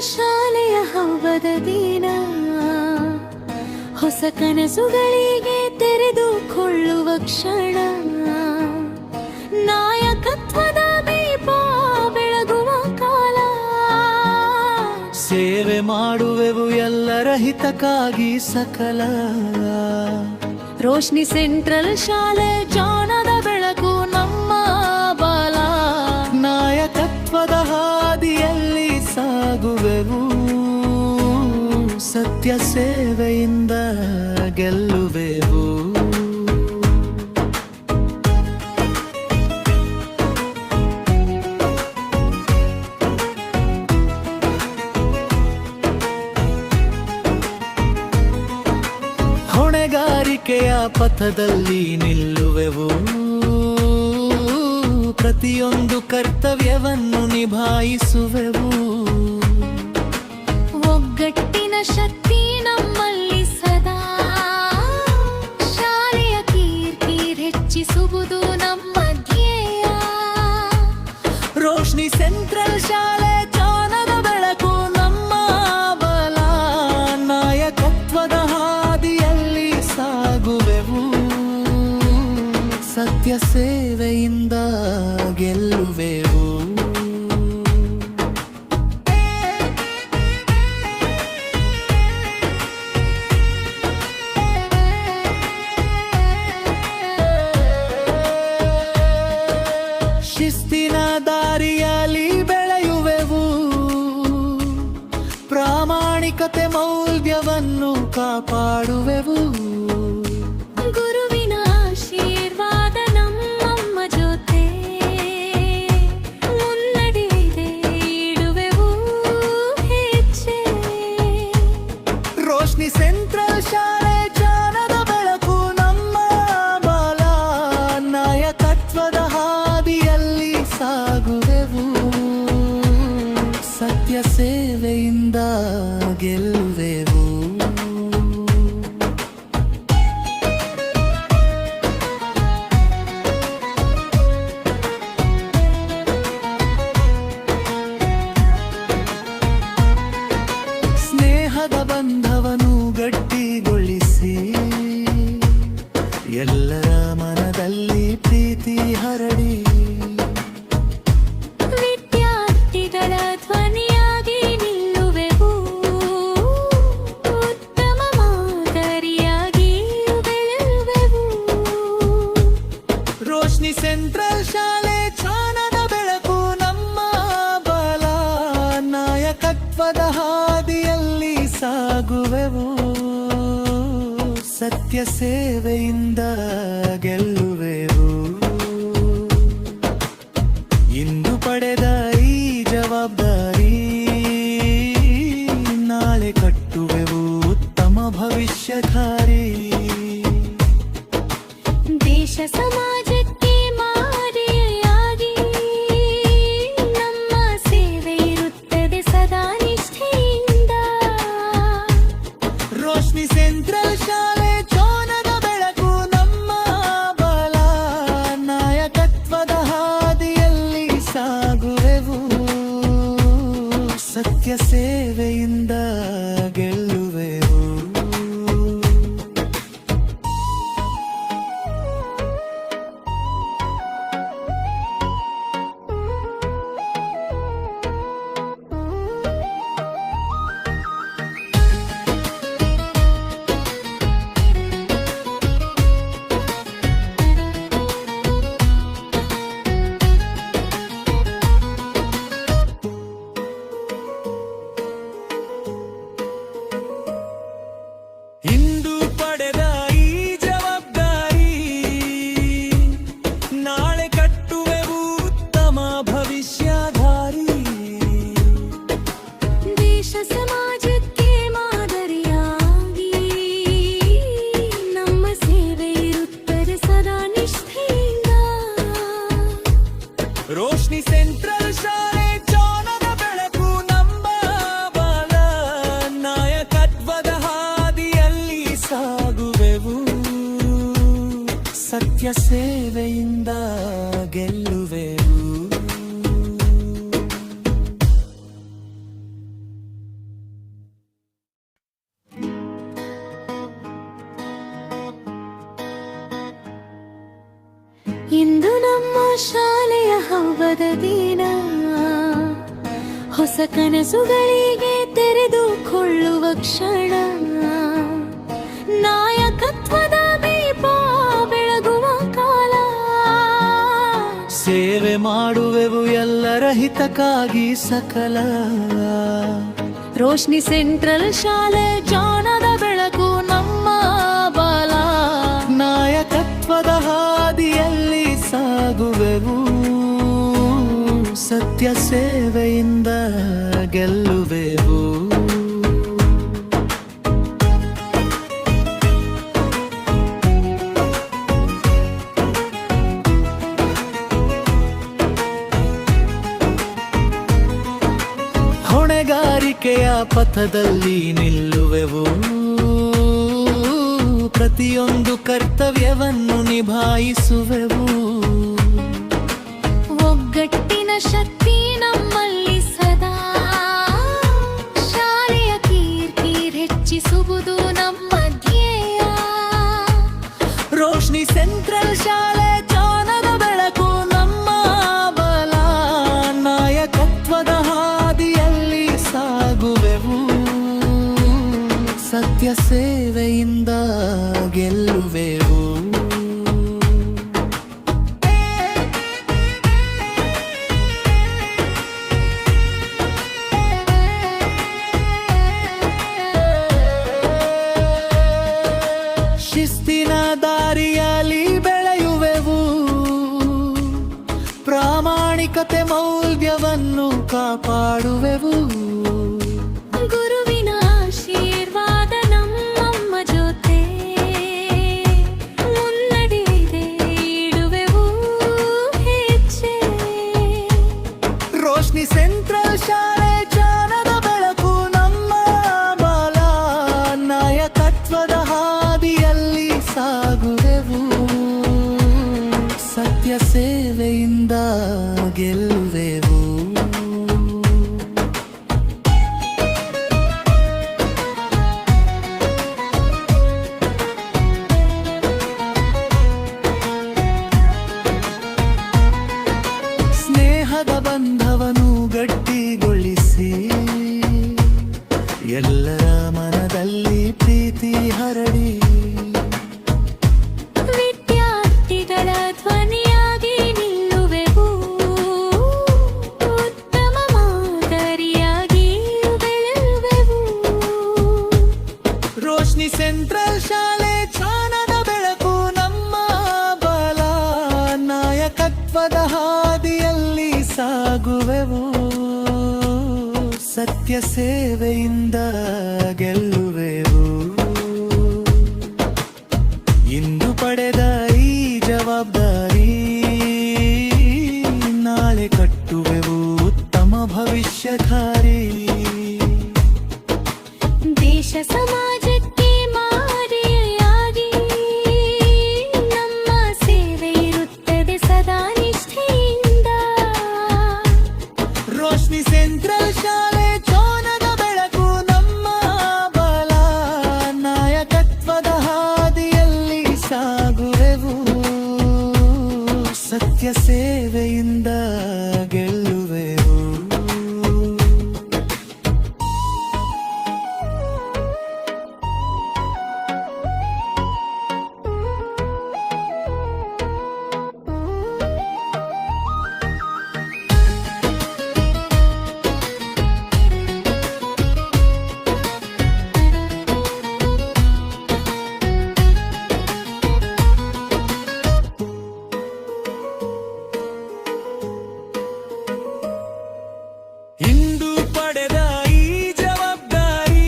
ಶಾಲೆಯ ಹಬ್ಬದ ದಿನ, ಹೊಸ ಕನಸುಗಳಿಗೆ ತೆರೆದುಕೊಳ್ಳುವ ಕ್ಷಣ, ನಾಯಕತ್ವದ ದೀಪ ಬೆಳಗುವ ಕಾಲ. ಸೇವೆ ಮಾಡುವೆವು ಎಲ್ಲರ ಹಿತಕ್ಕಾಗಿ ಸಕಲ. ರೋಶ್ನಿ ಸೆಂಟ್ರಲ್ ಶಾಲೆ ಜ್ಞಾನದ ಬೆಳಕು ನಮ್ಮ ಬಲ. ನಾಯಕತ್ವದ ಹಾದಿಯಲ್ಲಿ ಸಾಗುವೆವು, ಸತ್ಯ ಸೇವೆಯಿಂದ ಗೆಲ್ಲುವೆವು. ಹೊಣೆಗಾರಿಕೆಯ ಪಥದಲ್ಲಿ ನಿಲ್ಲುವೆವು, ಪ್ರತಿಯೊಂದು ಕರ್ತವ್ಯವನ್ನು ನಿಭಾಯಿಸುವೆವು. ಒಗ್ಗಟ್ಟಿನ ಶಕ್ತಿ ನಮ್ಮಲ್ಲಿ ಸದಾ, ಶಾಲೆಯ ಕೀರ್ತಿ ಹೆಚ್ಚಿಸುವುದು ನಮ್ಮ ಧ್ಯೇಯ. ರೋಶ್ನಿ ಸೆಂಟ್ರಲ್ ಶಾಲೆ ಜ್ಞಾನದ ಬೆಳಕು ನಮ್ಮ ಬಲ. ನಾಯಕತ್ವದ ಹಾದಿಯಲ್ಲಿ ಸಾಗುವೆವು, ಸತ್ಯ ಸೇವೆಯಿಂದ ಗೆಲ್ಲುವೆವು. ಶಿಸ್ತಿನ ದಾರಿಯಲ್ಲಿ ಬೆಳೆಯುವೆವು, ಪ್ರಾಮಾಣಿಕತೆ ಮೌಲ್ಯವನ್ನು ಕಾಪಾಡುವೆವು. ಗುರುವಿನ ಆಶೀರ್ವಾದ ನಮ್ಮ ಜೊತೆ, ಮುನ್ನಡೆದೆ ಇಡುವೆವು ಹೆಜ್ಜೆ. ರೋಶ್ನಿ ಸೆಂಟ್ರಲ್ ಶಾಲೆ ಜ್ಞಾನದ ಬೆಳಕು ನಮ್ಮ ಬಲ. ನಾಯಕತ್ವದ ಹಾದಿಯಲ್ಲಿ ಸಾಗುವೆವು, ಸತ್ಯ ಸೇವೆಯಿಂದ ಗೆಲ್ಲುವೆವು. ಸ್ನೇಹದ ಬಂಧವನ್ನು ಗಟ್ಟಿಗೊಳಿಸಿ, ಎಲ್ಲರ ಮನದಲ್ಲಿ ಪ್ರೀತಿ ಹರಡಿ, ವಿದ್ಯಾರ್ಥಿಗಳ ಧ್ವನಿಯಾಗಿ ನಿಲ್ಲುವೆವು, ಉತ್ತಮ ಮಾದರಿಯಾಗಿ ಬೆಳೆಯುವೆವು. ರೋಶ್ನಿ ಸೆಂಟ್ರಲ್ ಶಾಲೆ ಜ್ಞಾನದ ಬೆಳಕು ನಮ್ಮ ಬಲ. ನಾಯಕತ್ವದ ಹಾದಿಯಲ್ಲಿ ಸಾಗುವೆವು, ಸತ್ಯ ಸೇವೆಯಿಂದ ಗೆಲ್ಲುವೆವು. ಇಂದು ಪಡೆದ ಈ ಜವಾಬ್ದಾರಿ, ನಾಳೆ ಕಟ್ಟುವೆವು ಉತ್ತಮ ಭವಿಷ್ಯಧಾರಿ. ದೇಶ ಸಮಾಜಕ್ಕೆ ಮಾದರಿಯಾಗಿ ನಮ್ಮ ಸೇವೆ ಇರುತ್ತದೆ ಸದಾ ನಿಷ್ಠೆಯಿಂದ. ರೋಶ್ನಿ ಸೆಂಟ್ರಲ್ ಶಾಲೆ ಜ್ಞಾನದ ಬೆಳಕು ನಮ್ಮ ಬಲ. ನಾಯಕತ್ವದ ಹಾದಿಯಲ್ಲಿ ಸಾಗುವೆವು, ಸತ್ಯ ಸೇವೆಯಿಂದ ಗೆಲ್ಲುವೆವು. ಇಂದು ಪಡೆದ ಈ ಜವಾಬ್ದಾರಿ, ನಾಳೆ ಕಟ್ಟುವೆವು ಉತ್ತಮ ಭವಿಷ್ಯಧಾರಿ. ದೇಶ ಸಮಾಜಕ್ಕೆ ಮಾದರಿಯಾಗಿ ನಮ್ಮ ಸೇವೆ ಇರುತ್ತದೆ ಸದಾ ನಿಷ್ಠೆಯಿಂದ. ರೋಶ್ನಿ ಸೆಂಟ್ರಲ್ ಶಾಲೆ ಜ್ಞಾನದ ಬೆಳಕು ನಮ್ಮ ಬಲ. ನಾಯಕತ್ವದ ಹಾದಿಯಲ್ಲಿ ಸಾಗುವೆವು, ಸತ್ಯ ಸೇವೆಯಿಂದ ಗೆಲ್ಲುವೆವು. ಇಂದು ನಮ್ಮ ಶಾಲೆಯ ಹಬ್ಬದ ದಿನ, ಹೊಸ ಕನಸುಗಳಿಗೆ ತೆರೆದುಕೊಳ್ಳುವ ಕ್ಷಣ, ನಾಯಕತ್ವದ ದೀಪ ಬೆಳಗುವ ಕಾಲ. ಸೇವೆ ಮಾಡುವೆವು ಎಲ್ಲರ ಹಿತಕ್ಕಾಗಿ ಸಕಲ. ರೋಶ್ನಿ ಸೆಂಟ್ರಲ್ ಶಾಲೆ ಜ್ಞಾನದ ಬೆಳಕು ನಮ್ಮ ಬಲ. ನಾಯಕತ್ವದ ಹಾದಿಯಲ್ಲಿ ಸಾಗುವೆವು, ಸತ್ಯ ಸೇವೆಯಿಂದ ಗೆಲ್ಲುವೆವು. ಹೊಣೆಗಾರಿಕೆಯ ಪಥದಲ್ಲಿ ನಿಲ್ಲುವೆವು, ಪ್ರತಿಯೊಂದು ಕರ್ತವ್ಯವನ್ನು ನಿಭಾಯಿಸುವೆವು. ಒಗ್ಗಟ್ಟಿನ ಶಕ್ತಿ ನಮ್ಮಲ್ಲಿ ಸದಾ, ಶಾಲೆಯ ಕೀರ್ತಿ ಹೆಚ್ಚಿಸುವುದು ನಮ್ಮ ಧ್ಯೇಯ. ರೋಶ್ನಿ ಸೆಂಟ್ರಲ್ ಶಾಲೆ ಜ್ಞಾನದ ಬೆಳಕು ನಮ್ಮ ಬಲ. ನಾಯಕತ್ವದ ಹಾದಿಯಲ್ಲಿ ಸಾಗುವೆವು, ಸತ್ಯ ಸೇವೆಯಿಂದ ಗೆಲ್ಲುವೆವು. ಶಿಸ್ತಿನ ದಾರಿಯಲ್ಲಿ ಬೆಳೆಯುವೆವು, ಪ್ರಾಮಾಣಿಕತೆ ಮೌಲ್ಯವನ್ನು ಕಾಪಾಡುವೆವು. ಗುರುವಿನ ಆಶೀರ್ವಾದ ನಮ್ಮಮ್ಮ ಜೊತೆ, ಮುನ್ನಡೆದೆ ಇಡುವೆವು ಹೆಜ್ಜೆ. ರೋಶ್ನಿ ಸೆಂಟ್ರಲ್ ಶಾಲೆ ಜ್ಞಾನದ ಬೆಳಕು ನಮ್ಮ ಬಲ. ನಾಯಕತ್ವದ ಹಾದಿಯಲ್ಲಿ ಸಾಗುವೆವು, ಸತ್ಯ ಸೇವೆಯಿಂದ ಗೆಲ್ಲುವೆವು. ಸ್ನೇಹದ ಬಂಧವನ್ನು ಗಟ್ಟಿಗೊಳಿಸಿ, ಎಲ್ಲರ ಮನದಲ್ಲಿ ಪ್ರೀತಿ ಹರಡಿ, ವಿದ್ಯಾರ್ಥಿಗಳ ಧ್ವನಿಯಾಗಿ ನಿಲ್ಲುವೆವು, ಉತ್ತಮ ಮಾದರಿಯಾಗಿ ಬೆಳೆಯುವೆವು. ರೋಶ್ನಿ ಸೆಂಟ್ರಲ್ ಶಾಲೆ ಜ್ಞಾನದ ಬೆಳಕು ನಮ್ಮ ಬಲ. ನಾಯಕತ್ವದ ಹಾದಿಯಲ್ಲಿ ಸಾಗುವೆವು, ಸತ್ಯ ಸೇವೆಯಿಂದ ಗೆಲ್ಲುವೆವು. ಇಂದು ಪಡೆದ ಈ ಜವಾಬ್ದಾರಿ, ನಾಳೆ ಕಟ್ಟುವೆವು ಉತ್ತಮ ಭವಿಷ್ಯಧಾರಿ. ದೇಶ ಸಮಾಜಕ್ಕೆ ಮಾದರಿಯಾಗಿ ನಮ್ಮ ಸೇವೆ ಇರುತ್ತದೆ ಸದಾ ನಿಷ್ಠೆಯಿಂದ. ರೋಶ್ನಿ ಸೆಂಟ್ರಲ್ ಶಾಲೆ ಜ್ಞಾನದ ಬೆಳಕು ನಮ್ಮ ಬಲ. ನಾಯಕತ್ವದ ಹಾದಿಯಲ್ಲಿ ಸಾಗುವೆವು, ಸತ್ಯ ಸೇವೆಯಿಂದ ಗೆಲ್ಲುವೆವು. ಇಂದು ಪಡೆದ ಈ ಜವಾಬ್ದಾರಿ,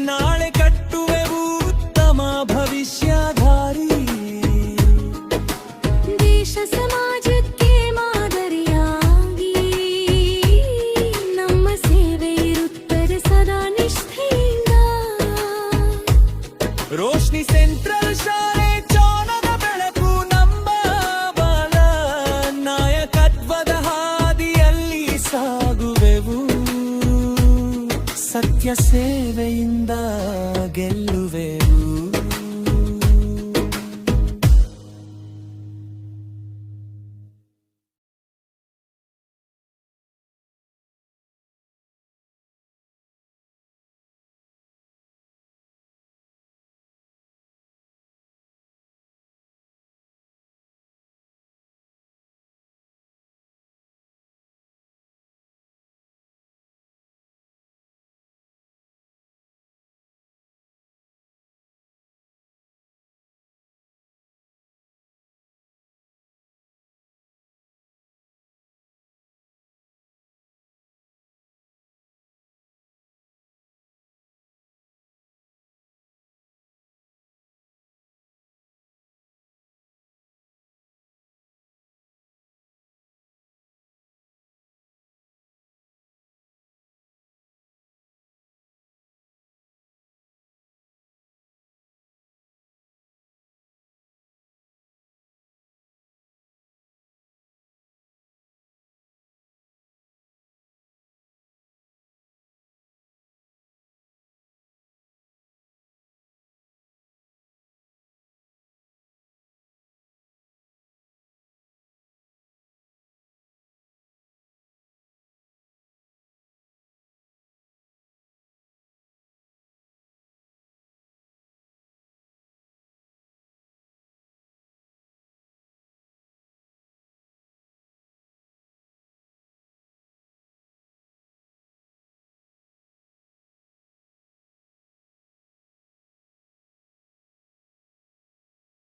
ನಾಳೆ ಕಟ್ಟುವೆವು ಉತ್ತಮ ಭವಿಷ್ಯಧಾರಿ. ದೇಶ ಸಮಾಜಕ್ಕೆ ಮಾದರಿಯಾಗಿ ನಮ್ಮ ಸೇವೆ ಇರುತ್ತದೆ ಸದಾ ನಿಷ್ಠೆಯಿಂದ. ರೋಶ್ನಿ ಸೆಂಟ್ರಲ್ ಶಾಲೆ ಜ್ಞಾನದ ಬೆಳಕು ನಮ್ಮ ಬಲ. ನಾಯಕತ್ವದ ಹಾದಿಯಲ್ಲಿ ಸಾಗುವೆವು, ಸತ್ಯ ಸೇವೆ